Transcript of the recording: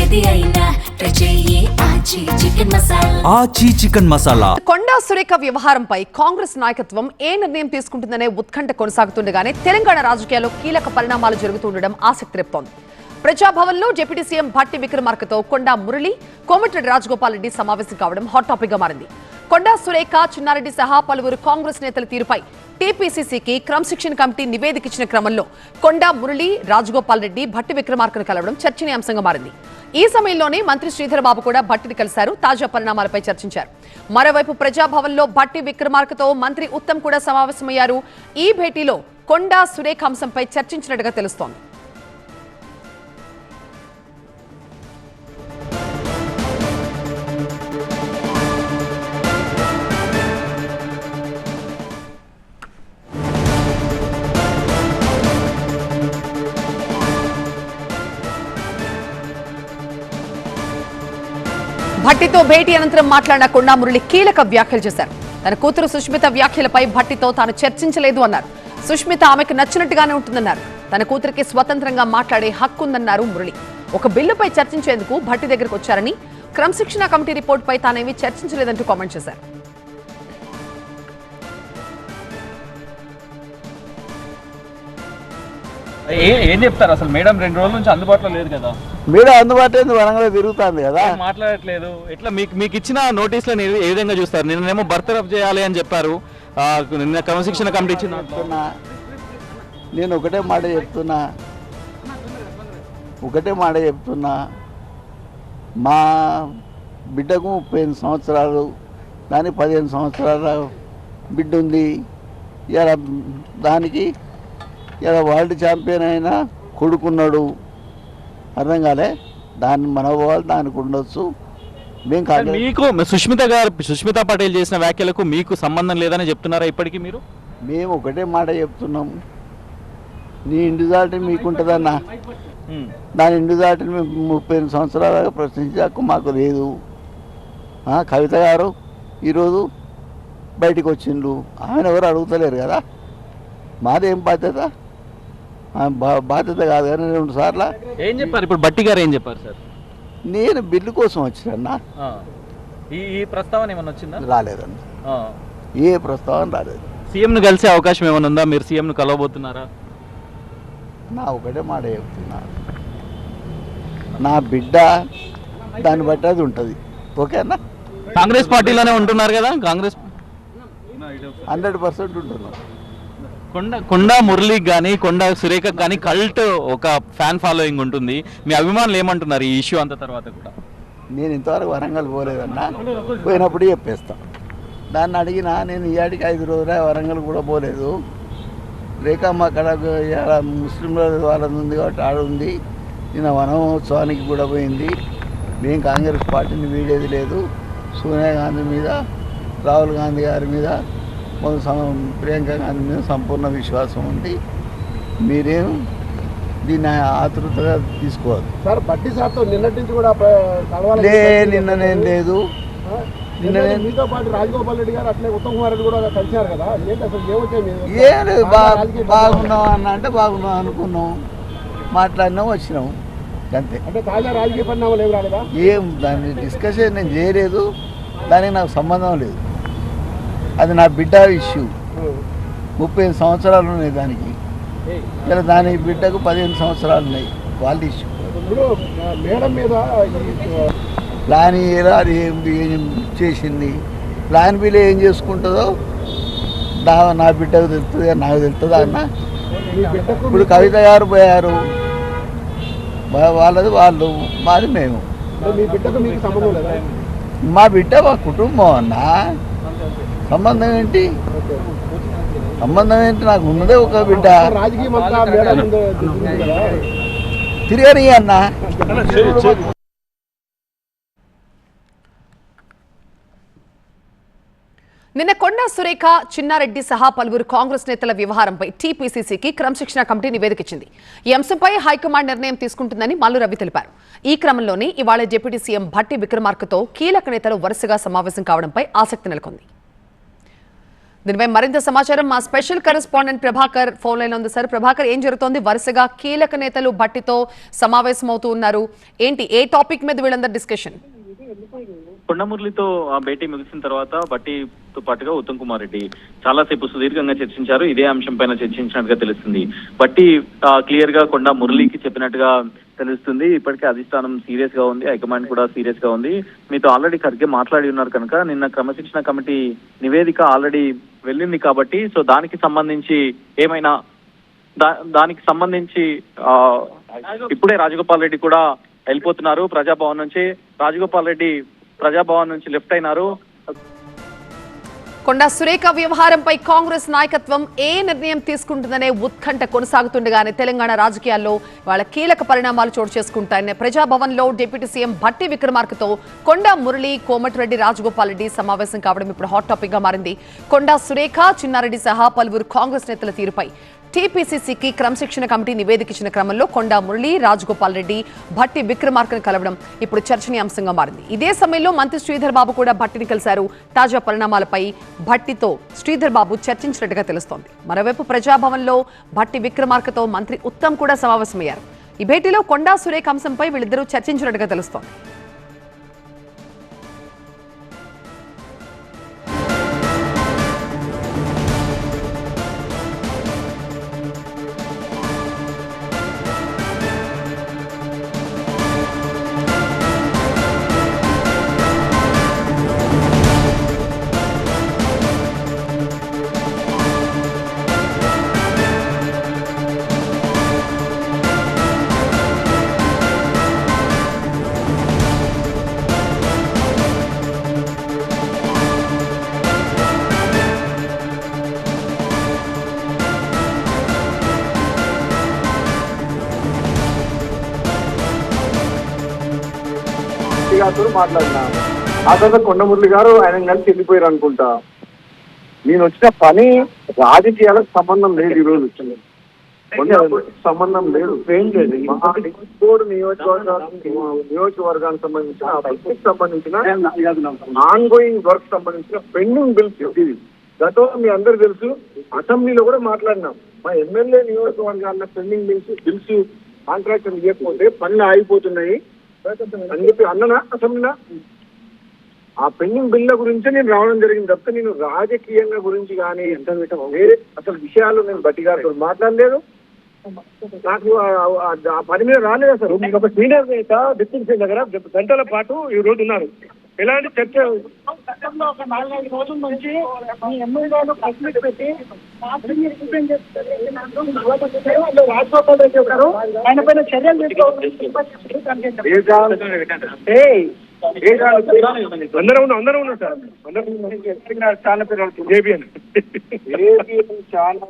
ఆచి చికెన్ మసాలా. కొండా సురేఖ వ్యవహారంపై కాంగ్రెస్ నాయకత్వం ఏ నిర్ణయం తీసుకుంటుందనే ఉత్కంఠ కొనసాగుతుండగానే తెలంగాణ రాజకీయాల్లో కీలక పరిణామాలు జరుగుతుండడం ఆసక్తి రేపుతోంది. ప్రజాభవన్లో డిప్యూటీ సీఎం భట్టి విక్రమార్కతో కొండా మురళి, కోమటిరెడ్డి రాజగోపాల్ రెడ్డి సమావేశం కావడం హాట్ టాపిక్ గా మారింది. కొండా సురేఖ, చిన్నారెడ్డి సహా పలువురు కాంగ్రెస్ నేతల తీరుపై టీపీసీసీకి క్రమశిక్షణ కమిటీ నివేదిక ఇచ్చిన క్రమంలో కొండా మురళి, రాజగోపాల్ రెడ్డి భట్టి విక్రమార్కను కలవడం చర్చనీయాంశంగా మారింది. ఈ సమయంలోనే మంత్రి శ్రీధర్ బాబు కూడా భట్టిని కలిశారు, తాజా పరిణామాలపై చర్చించారు. మరోవైపు ప్రజాభవన్లో భట్టి విక్రమార్కతో మంత్రి ఉత్తమ్ కూడా సమావేశమయ్యారు. ఈ భేటీలో కొండా సురేఖ అంశంపై చర్చించినట్టుగా తెలుస్తోంది. భట్టితో భేటీ అనంతరం మాట్లాడిన కొండా మురళి కీలక వ్యాఖ్యలు చేశారు. తన కూతురు సుష్మిత వ్యాఖ్యలపై భట్టితో తాను చర్చించలేదు అన్నారు. సుష్మిత ఆమెకు నచ్చినట్టుగానే ఉంటుందన్నారు. తన కూతురికి స్వతంత్రంగా మాట్లాడే హక్కు ఉందన్నారు మురళి. ఒక బిల్లుపై చర్చించేందుకు భట్టి దగ్గరకు వచ్చారని, క్రమశిక్షణ కమిటీ రిపోర్టుపై తానేమీ చర్చించలేదంటూ కామెంట్ చేశారు. ఏం చెప్తారు అసలు? మేడం 2 రోజుల నుంచి అందుబాటులో లేదు కదా. మేడం అందుబాటులో వరంగల్ తిరుగుతుంది కదా, మాట్లాడట్లేదు. ఎట్లా మీకు ఇచ్చిన నోటీసులను ఏ విధంగా చూస్తారు? నిన్నేమో బర్తరఫ్ చేయాలి అని చెప్పారు, నిన్న క్రమశిక్షణ కమిటీ ఇచ్చిన. నేను ఒకటే మాట చెప్తున్నా, మా బిడ్డకు 35 సంవత్సరాలు, దాని 15 సంవత్సరాల బిడ్డ ఉంది. ఇలా దానికి ఇలా వరల్డ్ ఛాంపియన్ అయినా కొడుకున్నాడు. అర్థం కాలే, దాన్ని మనోభావాలు దానికి ఉండొచ్చు. మీకు సుష్మిత పటేల్ చేసిన వ్యాఖ్యలకు మీకు సంబంధం లేదని చెప్తున్నారా ఇప్పటికీ మీరు? మేము ఒకటే మాట చెప్తున్నాం, నీ ఇండివిజువాలిటీ మీకుంటుందన్నా, దాని ఇండివిజువాలిటీని 35 సంవత్సరాలుగా ప్రశ్నించే హక్కు మాకు లేదు. కవిత గారు ఈరోజు బయటికి వచ్చిండ్రు, ఆమెను ఎవరు అడుగుతలేరు కదా. మాదేం బాధ్యత? బాధ్యత కాదు కానీ 2 సార్లు ఏం చెప్పారు? ఇప్పుడు భట్టి గారు ఏం చెప్పారు సార్? నేను బిల్లు కోసం వచ్చినా. ఈ ప్రస్తావన ఏమన్నా వచ్చిందా? రాలేదన్న, ఏ ప్రస్తావన రాలేదు. సీఎంను కలిసే అవకాశం ఏమైనా ఉందా? మీరు సీఎంను కలవబోతున్నారా? నా ఒకటే మాట చెప్తున్నా, నా బిడ్డ దాన్ని బట్టి అది ఉంటుంది. ఓకేనా? కాంగ్రెస్ పార్టీలోనే ఉంటున్నారు కదా, కాంగ్రెస్ 100% ఉంటున్నాం. కొండా మురళికి కానీ కొండా సురేఖకు కానీ కల్ట్ ఒక ఫ్యాన్ ఫాలోయింగ్ ఉంటుంది. మీ అభిమానులు ఏమంటున్నారు ఈ ఇష్యూ అంత తర్వాత కూడా? నేను ఇంతవరకు వరంగల్ పోలేదన్నా, పోయినప్పుడు చెప్పేస్తాను. దాన్ని అడిగినా నేను ఈయాడికి 5 రోజులే వరంగల్ కూడా పోలేదు. రేఖమ్మ అక్కడ ముస్లింల వాళ్ళది ఉంది కాబట్టి ఆడ ఉంది. నిన్న వనమహోత్సవానికి కూడా పోయింది. మేము కాంగ్రెస్ పార్టీని వీడేది లేదు. సోనియా గాంధీ మీద, రాహుల్ గాంధీ గారి మీద, ప్రియాంక గాంధీ మీద సంపూర్ణ విశ్వాసం ఉంది. మీరేం దీన్ని ఆతృతగా తీసుకోవద్దు సార్. భట్టి సార్తో నిన్నటి నుంచి కూడా నిన్ననేం లేదు. మీతో పాటు రాజగోపాల్ రెడ్డి గారు, అట్లే ఉత్తమ్ కుమార్ రెడ్డి కూడా కలిసారు కదా. ఏంటి అసలు ఏమొచ్చాయి? ఏం లేదు, బాగున్నాం అన్న అంటే బాగున్నాం అనుకున్నాం, మాట్లాడినాం, వచ్చినాం అంతే. అంటే తాజా రాజకీయ పరిణామాలు ఏమి రాలేదా? ఏం దాన్ని డిస్కషన్ నేను చేయలేదు, దానికి నాకు సంబంధం లేదు. అది నా బిడ్డ ఇష్యూ. 35 సంవత్సరాలు ఉన్నాయి దానికి, ఇలా దాని బిడ్డకు 15 సంవత్సరాలు ఉన్నాయి. వాళ్ళ ఇష్యూ. మేడం మీద ప్లాన్ ఏలా అది ఏం చేసింది, ప్లాన్ బిలో ఏం చేసుకుంటుందో నా బిడ్డకు తెలుస్తుంది, నాకు తెలుస్తుందా అన్న? ఇప్పుడు కవిత గారు పోయారు, వాళ్ళది వాళ్ళు, మాది మేము. మా బిడ్డ మా కుటుంబం అన్న. సంబంధం ఏంటి? నాకు ఉన్నదే ఒక బిడ్డ. తిరగని అన్న. నిన్న కొండా సురేఖ, చిన్నారెడ్డి సహా పలువురు కాంగ్రెస్ నేతల వ్యవహారంపై టీపీసీసీకి క్రమశిక్షణ కమిటీ నివేదిక ఇచ్చింది. ఈ అంశంపై హైకమాండ్ నిర్ణయం తీసుకుంటుందని మల్లు రవి తెలిపారు. ఈ క్రమంలోనే ఇవాళ డిప్యూటీ సీఎం భట్టి విక్రమార్కతో కీలక నేతలు వరుసగా సమావేశం కావడంపై ఆసక్తి నెలకొంది. దీనిపై మరింత సమాచారం మా special correspondent Prabhakar phone line ఉంది. సార్ ప్రభాకర్, ఏం జరుగుతోంది? వరుసగా కీలక నేతలు భట్టితో సమావేశమవుతూ ఉన్నారు. ఏంటి, ఏ టాపిక్ మీద వీళ్ళందరూ డిస్కషన్? కొండమురళితో ఆ భేటీ ముగిసిన తర్వాత భట్టితో పాటుగా ఉత్తమ్ కుమార్ రెడ్డి చాలాసేపు సుదీర్ఘంగా చర్చించారు. ఇదే అంశం పైన చర్చించినట్టుగా తెలుస్తుంది. భట్టి క్లియర్ గా కొండ మురళికి చెప్పినట్టుగా తెలుస్తుంది. ఇప్పటికే అధిష్టానం సీరియస్ గా ఉంది, హైకమాండ్ కూడా సీరియస్ గా ఉంది. మీతో ఆల్రెడీ ఖర్గే మాట్లాడి ఉన్నారు కనుక నిన్న క్రమశిక్షణ కమిటీ నివేదిక ఆల్రెడీ వెళ్ళింది కాబట్టి సో దానికి సంబంధించి ఏమైనా దానికి సంబంధించి ఇప్పుడే రాజగోపాల్ రెడ్డి కూడా వెళ్ళిపోతున్నారు ప్రజాభవన్ నుంచి. రాజగోపాల్ రెడ్డి ప్రజాభవన్ నుంచి లెఫ్ట్ అయినారు. కొండా సురేఖ వ్యవహారంపై కాంగ్రెస్ నాయకత్వం ఏ నిర్ణయం తీసుకుంటుందనే ఉత్కంఠ కొనసాగుతుండగానే తెలంగాణ రాజకీయాల్లో వాళ్ళ కీలక పరిణామాలు చోటు చేసుకుంటాయనే ప్రజాభవన్ లో డిప్యూటీ సీఎం భట్టి విక్రమార్కతో కొండా మురళి, కోమటిరెడ్డి, రాజగోపాల్ రెడ్డి సమావేశం కావడం ఇప్పుడు హాట్ టాపిక్ గా మారింది. కొండా సురేఖ, చిన్నారెడ్డి సహా పలువురు కాంగ్రెస్ నేతల తీరుపై టీపీసీసీకి క్రమశిక్షణ కమిటీ నివేదిక ఇచ్చిన క్రమంలో కొండా మురళి, రాజగోపాల్ రెడ్డి, భట్టి విక్రమార్కను కలవడం ఇప్పుడు చర్చనీయాంశంగా మారింది. ఇదే సమయంలో మంత్రి శ్రీధర్ బాబు కూడా భట్టిని కలిశారు. తాజా పరిణామాలపై భట్టితో శ్రీధర్ బాబు చర్చించినట్టుగా తెలుస్తోంది. మరోవైపు ప్రజాభవన్లో భట్టి విక్రమార్కతో మంత్రి ఉత్తమ్ కూడా సమావేశమయ్యారు. ఈ భేటీలో కొండా సురేఖ అంశంపై వీళ్ళిద్దరూ చర్చించినట్టుగా తెలుస్తోంది. గారితో మాట్లాడినా ఆ తర్వాత కొండమురళి గారు ఆయన కలిసి వెళ్ళిపోయారు అనుకుంటా. నేను వచ్చిన పని రాజకీయాలకు సంబంధం లేదు. ఈ రోజు సంబంధం లేదు, ఏం లేదు. నియోజకవర్గానికి సంబంధించిన ఆన్ గోయింగ్ వర్క్ సంబంధించిన పెండింగ్ బిల్స్ ఇది. గతంలో మీ అందరూ తెలుసు, అసెంబ్లీలో కూడా మాట్లాడినాం. మా ఎమ్మెల్యే నియోజకవర్గాల పెండింగ్ బిల్స్ కాంట్రాక్టర్ ఇవ్వకపోతే పనులు ఆగిపోతున్నాయి అని చెప్పి అన్ననా అసెంబ్లీనా. ఆ పెండింగ్ బిల్ల గురించే నేను రావడం జరిగింది తప్ప నేను రాజకీయంగా గురించి కానీ వేరే అసలు విషయాలు నేను భట్టి గారితో మాట్లాడలేదు. నాకు ఆ పని మీద రాలేదు. అసలు మీకు ఒక సీనియర్ నేత డిప్యూటీ దగ్గర గంటల పాటు ఈ రోజు ఉన్నారు. ఎలాంటి చర్చ ఒక 4-5 రోజుల నుంచి మీ ఎమ్మెల్యేలు ప్రెస్ మీట్ పెట్టి రాజగోపాల్ రెడ్డి గారు ఆయన పైన చర్యలు అందరూ ఉన్నారు సార్. చాలా పేరు చాలా